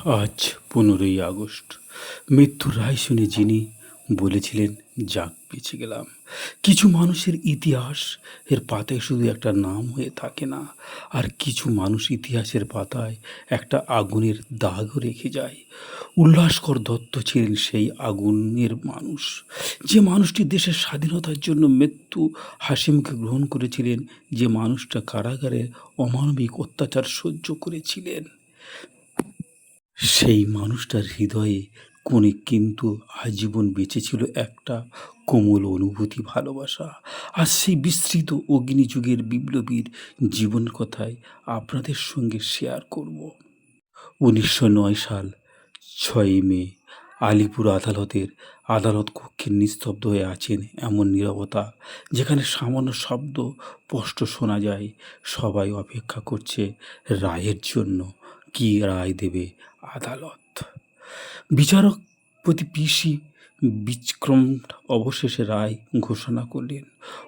আজ 15ই আগস্ট। মৃত্যুর রায় শুনে যিনি বলেছিলেন, যাক বেঁচে গেলাম। কিছু মানুষের ইতিহাস এর পাতায় শুধু একটা নাম হয়ে থাকে না, আর কিছু মানুষ ইতিহাসের পাতায় একটা আগুনের দাগও রেখে যায়। উল্লাসকর দত্ত ছিলেন সেই আগুনের মানুষ, যে মানুষটি দেশের স্বাধীনতার জন্য মৃত্যু হাসিমুখে গ্রহণ করেছিলেন, যে মানুষটা কারাগারে অমানবিক অত্যাচার সহ্য করেছিলেন। সেই মানুষটার হৃদয়ে কোণে কিন্তু আজীবন বেঁচে ছিল একটা কোমল অনুভূতি, ভালোবাসা। আর সেই বিস্তৃত অগ্নিযুগের বিপ্লবীর জীবন কথাই আপনাদের সঙ্গে শেয়ার করব। 1909 সাল 6ই মে, আলিপুর আদালতের আদালত কক্ষে নিস্তব্ধ হয়ে আছেন এমন নীরবতা, যেখানে সামান্য শব্দ স্পষ্ট শোনা যায়। সবাই অপেক্ষা করছে রায়ের জন্য। কি রায় দেবে আদালত? বিচারপতি পিসি বিক্রম অবশেষে রায় ঘোষণা করলেন।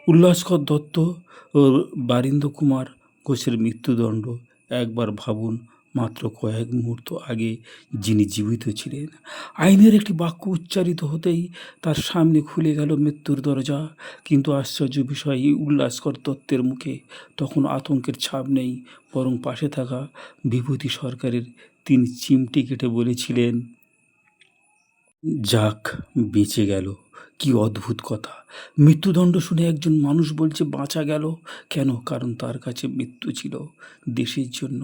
উল্লাসকর দত্ত ও বারীন্দ্র কুমার ঘোষের মৃত্যুদণ্ড। একবার ভাবুন, মাত্র কয়েক মুহূর্ত আগে যিনি জীবিত ছিলেন, আইনের একটি বাক্য উচ্চারিত হতেই তার সামনে খুলে গেল মৃত্যুর দরজা। কিন্তু আশ্চর্য বিষয়, এই উল্লাসকর দত্তের মুখে তখন আতঙ্কের ছাপ নেই, বরং পাশে থাকা বিভূতি সরকারের তিনি চিমটি কেটে বলেছিলেন, যাক বেঁচে গেল। কি অদ্ভুত কথা! মৃত্যুদণ্ড শুনে একজন মানুষ বলছে বাঁচা গেল কেন? কারণ তার কাছে মৃত্যু ছিল দেশের জন্য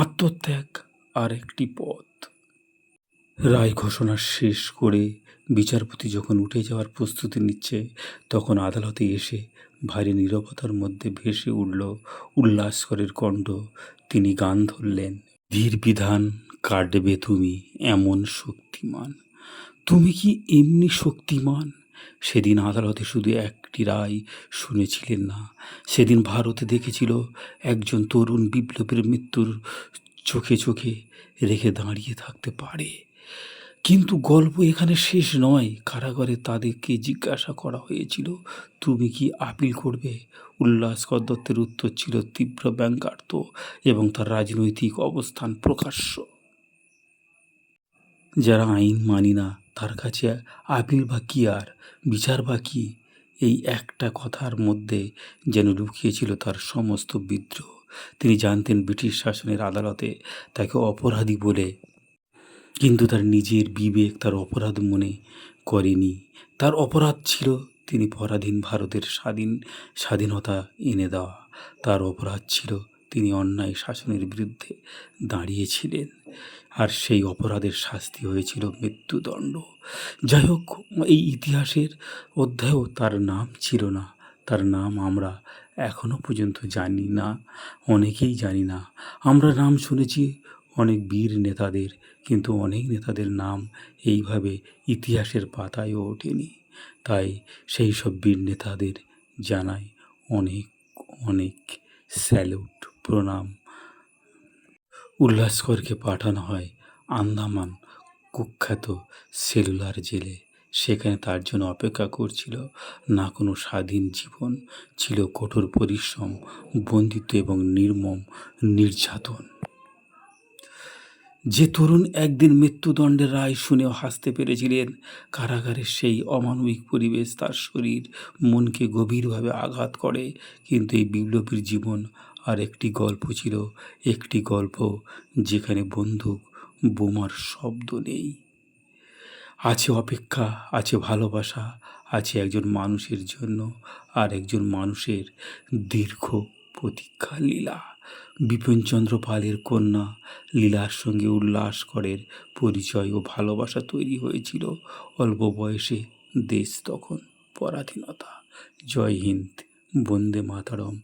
আত্মত্যাগ আর একটি পথ। রায় ঘোষণা শেষ করে বিচারপতি যখন উঠে যাওয়ার প্রস্তুতি নিচ্ছে, তখন আদালতে এসে ভারী নীরবতার মধ্যে ভেসে উঠল উল্লাসকরের কণ্ঠ। তিনি গান ধরলেন, ধীর বিধান কাটবে তুমি এমন শক্তিমান, তুমি কি এমনি শক্তিমান? সেদিন আদালতে শুধু একটি রায় শুনেছিলেন না, সেদিন ভারতে দেখেছিল একজন তরুণ বিপ্লবীর মৃত্যুর চোখে চোখে রেখে দাঁড়িয়ে থাকতে পারে। কিন্তু গল্প এখানে শেষ নয়। কারাগারে তাদেরকে জিজ্ঞাসা করা হয়েছিল, তুমি কি আপিল করবে? উল্লাসকর দত্তের উত্তর ছিল তীব্র ব্যঙ্গাত্ম, এবং তার রাজনৈতিক অবস্থান প্রকাশ্য। যারা আইন মানি না, তার কাছে আপিল বা কী, আর বিচার বা কী? এই একটা কথার মধ্যে যেন লুকিয়েছিল তার সমস্ত বিদ্রোহ। তিনি জানতেন ব্রিটিশ শাসনের আদালতে তাকে অপরাধী বলে, কিন্তু তার নিজের বিবেক তার অপরাধ মনে করেনি। তার অপরাধ ছিল তিনি পরাধীন ভারতের স্বাধীনতা এনে দেওয়া। তার অপরাধ ছিল তিনি অন্যায় শাসনের বিরুদ্ধে দাঁড়িয়েছিলেন, আর সেই অপরাধের শাস্তি হয়েছিল মৃত্যুদণ্ড। যাই হোক, এই ইতিহাসের অধ্যায়েও তার নাম ছিল না। তার নাম আমরা এখনো পর্যন্ত জানি না, অনেকেই জানি না। আমরা নাম শুনেছি অনেক বীর নেতাদের, কিন্তু অনেক নেতাদের নাম এইভাবে ইতিহাসের পাতায়ও ওঠেনি। তাই সেই সব বীর নেতাদের জানাই অনেক অনেক স্যালুট, প্রণাম। উল্লাসকরকে পাঠানো হয় আন্দামান কুখ্যাত সেলুলার জেলে। সেখানে তার জন্য অপেক্ষা করছিল না কোনো স্বাধীন জীবন, ছিল কঠোর পরিশ্রম, বন্দিত্ব এবং নির্মম নির্যাতন। যে তরুণ একদিন মৃত্যুদণ্ডের রায় শুনেও হাসতে পেরেছিলেন, কারাগারের সেই অমানবিক পরিবেশ তার শরীর মনকে গভীরভাবে আঘাত করে। কিন্তু এই বিপ্লবীর জীবন আর একটি গল্প ছিল, একটি গল্প যেখানে বন্দুক বোমার শব্দ নেই। আছে অপেক্ষা, আছে ভালোবাসা, আছে একজন মানুষের জন্য আর একজন মানুষের দীর্ঘ প্রতীক্ষা লীলা। বিপিনচন্দ্র পালের কন্যা লীলার সঙ্গে উল্লাসকরের পরিচয় ও ভালোবাসা তৈরি হয়েছিল অল্প বয়সে। দেশ তখন পরাধীনতা। জয় হিন্দ, বন্দে মাতরম।